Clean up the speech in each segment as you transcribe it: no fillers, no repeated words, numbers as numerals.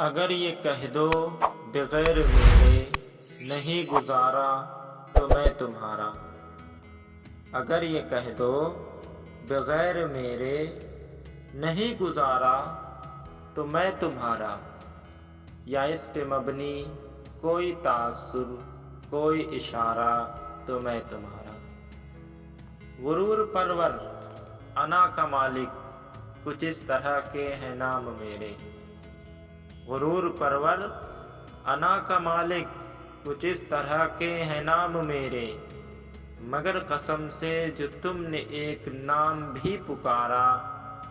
اگر یہ کہہ دو بغیر میرے نہیں گزارا تو میں تمہارا، اگر یہ کہہ دو بغیر میرے نہیں گزارا تو میں تمہارا، یا اس پہ مبنی کوئی تاثر کوئی اشارہ تو میں تمہارا۔ غرور پرور انا کا مالک کچھ اس طرح کے ہیں نام میرے، غرور پرور انا کا مالک کچھ اس طرح کے ہیں نام میرے، مگر قسم سے جو تم نے ایک نام بھی پکارا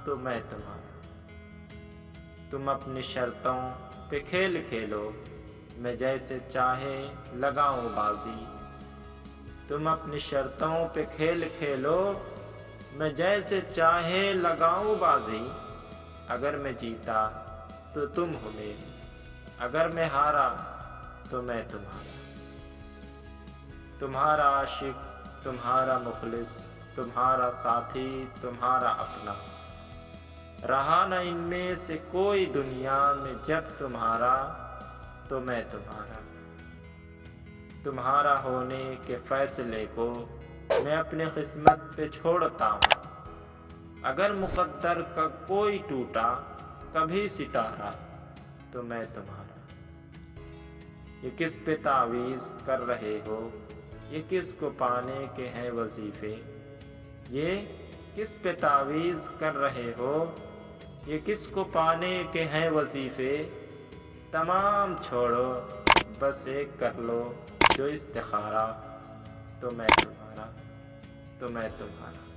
تو میں تمہارا۔ تم اپنی شرطوں پہ کھیل کھیلو میں جیسے چاہے لگاؤں بازی، تم اپنی شرطوں پہ کھیل کھیلو میں جیسے چاہے لگاؤں بازی، اگر میں جیتا تو تم ہو میری، اگر میں ہارا تو میں تمہارا۔ تمہارا عاشق تمہارا مخلص تمہارا ساتھی تمہارا اپنا، رہا نہ ان میں سے کوئی دنیا میں جب تمہارا تو میں تمہارا۔ تمہارا ہونے کے فیصلے کو میں اپنی قسمت پہ چھوڑتا ہوں، اگر مقدر کا کوئی ٹوٹا کبھی ستارہ تو میں تمہارا۔ یہ کس پہ تعویذ کر رہے ہو، یہ کس کو پانے کے ہیں وظیفے، یہ کس پہ تعویذ کر رہے ہو، یہ کس کو پانے کے ہیں وظیفے، تمام چھوڑو بس ایک کر لو جو استخارہ تو میں تمہارا، تو میں تمہارا۔